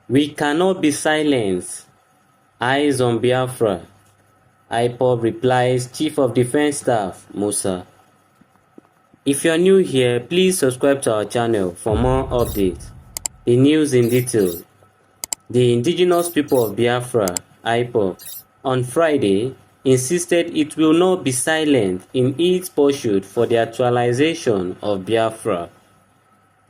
We cannot be silenced. Eyes on Biafra. IPOB replies Chief of Defense Staff Musa. If you're new here, please subscribe to our channel for more updates. The news in detail. The indigenous people of Biafra, IPOB, on Friday insisted it will not be silent in its pursuit for the actualization of Biafra.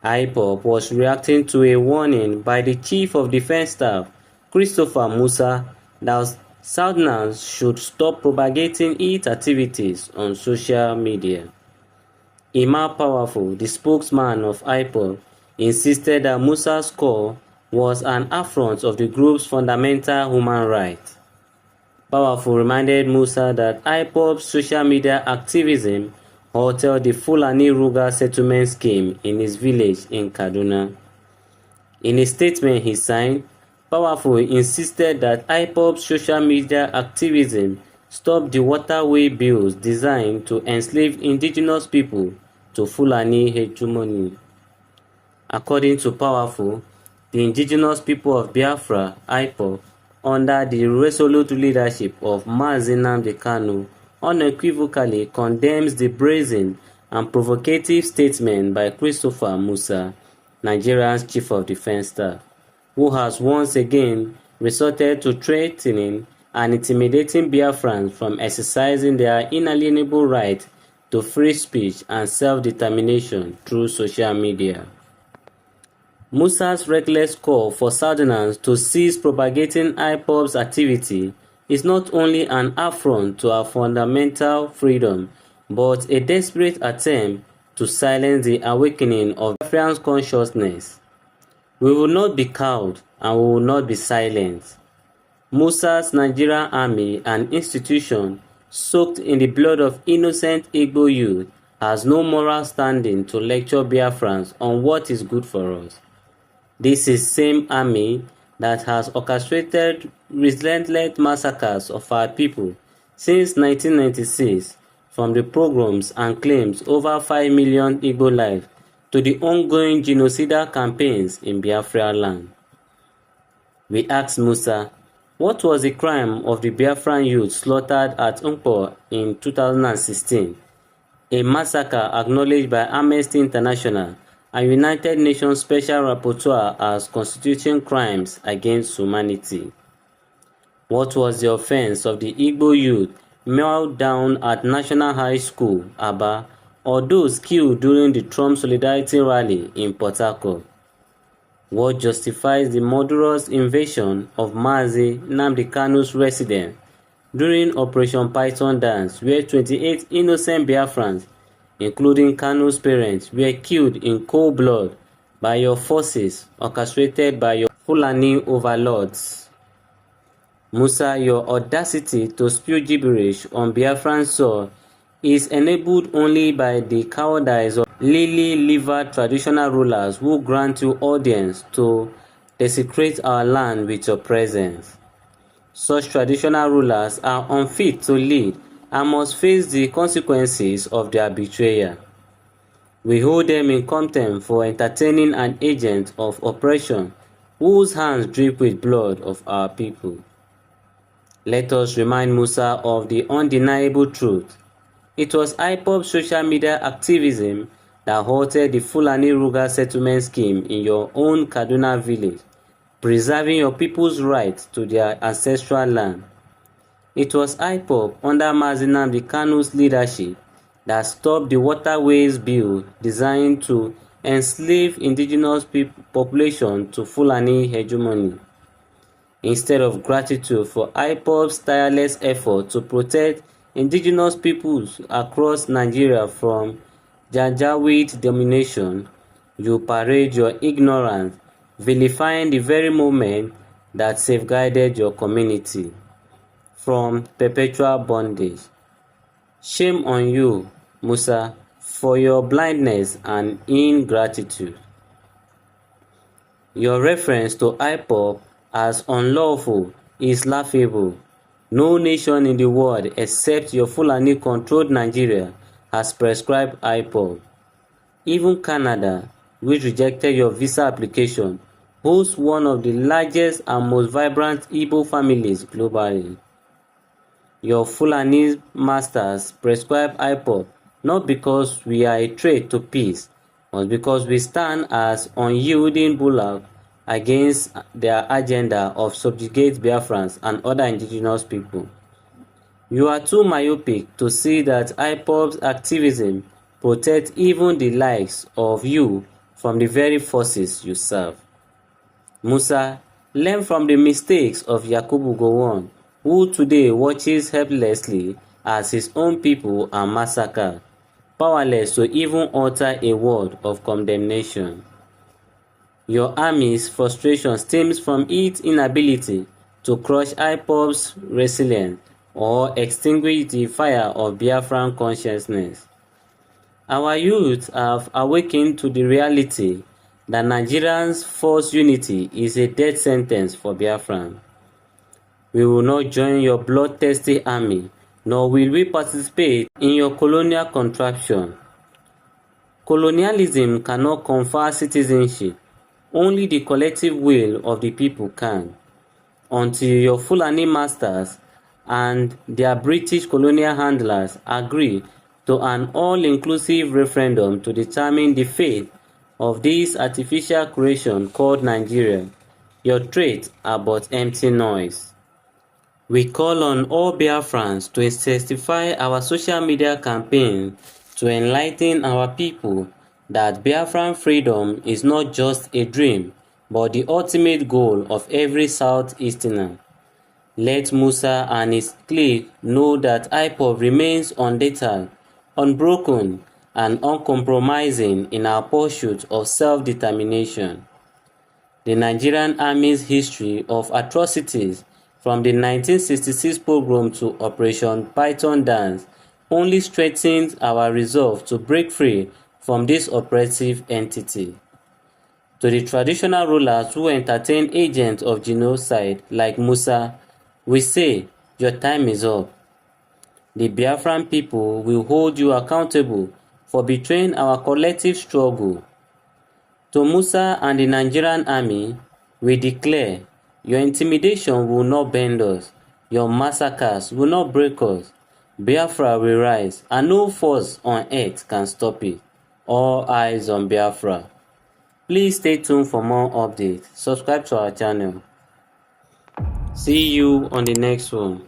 IPOB was reacting to a warning by the Chief of Defense Staff, Christopher Musa, that Southerners should stop propagating its activities on social media. Ima Powerful, the spokesman of IPOB, insisted that Musa's call was an affront of the group's fundamental human rights. Powerful reminded Musa that IPOB's social media activism halted the Fulani Ruga settlement scheme in his village in Kaduna. In a statement he signed, Powerful insisted that IPOB's social media activism stopped the waterway bills designed to enslave indigenous people to Fulani hegemony. According to Powerful, the indigenous people of Biafra, IPOB, under the resolute leadership of Mazi Nnamdi Kanu, unequivocally condemns the brazen and provocative statement by Christopher Musa, Nigeria's Chief of Defense Staff, who has once again resorted to threatening and intimidating Biafrans from exercising their inalienable right to free speech and self-determination through social media. Musa's reckless call for Southerners to cease propagating IPOB's activity is not only an affront to our fundamental freedom, but a desperate attempt to silence the awakening of Biafran consciousness. We will not be cowed and we will not be silenced. Musa's Nigerian army, an institution soaked in the blood of innocent Igbo youth, has no moral standing to lecture Biafrans on what is good for us. This is the same army that has orchestrated relentless massacres of our people since 1996, from the pogroms and claims over 5 million Igbo lives to the ongoing genocidal campaigns in Biafra land. We asked Musa, what was the crime of the Biafran youth slaughtered at Nkpo in 2016, a massacre acknowledged by Amnesty International and United Nations Special Rapporteur as constituting crimes against humanity? What was the offense of the Igbo youth mailed down at National High School, Aba, or those killed during the Trump Solidarity Rally in Port Harcourt? What justifies the murderous invasion of Mazi Nnamdi Kanu's residence during Operation Python Dance, where 28 innocent Biafrans, including Kanu's parents, were killed in cold blood by your forces orchestrated by your Fulani overlords? Musa, your audacity to spew gibberish on Biafran soil is enabled only by the cowardice of lily-livered traditional rulers who grant you audience to desecrate our land with your presence. Such traditional rulers are unfit to lead and must face the consequences of their betrayal. We hold them in contempt for entertaining an agent of oppression whose hands drip with blood of our people. Let us remind Musa of the undeniable truth. It was IPOB's social media activism that halted the Fulani Ruga settlement scheme in your own Kaduna village, preserving your people's right to their ancestral land. It was IPOB under Mazi Nnamdi Kanu's leadership that stopped the Waterways Bill designed to enslave indigenous population to Fulani hegemony. Instead of gratitude for IPOB's tireless effort to protect indigenous peoples across Nigeria from Janjaweed domination, you parade your ignorance, vilifying the very moment that safeguarded your community from perpetual bondage. Shame on you, Musa, for your blindness and ingratitude. Your reference to IPOB as unlawful is laughable. No nation in the world except your Fulani-controlled Nigeria has prescribed IPOB. Even Canada, which rejected your visa application, hosts one of the largest and most vibrant Igbo families globally. Your Fulani masters prescribe IPOB not because we are a threat to peace, but because we stand as unyielding bulwark against their agenda of subjugate Biafrans and other indigenous people. You are too myopic to see that IPOB's activism protects even the likes of you from the very forces you serve. Musa, learn from the mistakes of Yakubu Gowon, who today watches helplessly as his own people are massacred, powerless to even utter a word of condemnation. Your army's frustration stems from its inability to crush IPOB's resilience or extinguish the fire of Biafran consciousness. Our youth have awakened to the reality that Nigerians' forced unity is a death sentence for Biafran. We will not join your bloodthirsty army, nor will we participate in your colonial contraption. Colonialism cannot confer citizenship. Only the collective will of the people can. Until your Fulani masters and their British colonial handlers agree to an all-inclusive referendum to determine the fate of this artificial creation called Nigeria, your threats are but empty noise. We call on all Biafrans to intensify our social media campaign to enlighten our people that Biafran freedom is not just a dream, but the ultimate goal of every Southeasterner. Let Musa and his clique know that IPOB remains undeterred, unbroken, and uncompromising in our pursuit of self-determination. The Nigerian Army's history of atrocities from the 1966 pogrom to Operation Python Dance only strengthens our resolve to break free from this oppressive entity. To the traditional rulers who entertain agents of genocide like Musa, we say, your time is up. The Biafran people will hold you accountable for betraying our collective struggle. To Musa and the Nigerian army, we declare, your intimidation will not bend us, your massacres will not break us. Biafra will rise, and no force on earth can stop it. All eyes on Biafra. Please stay tuned for more updates. Subscribe to our channel. See you on the next one.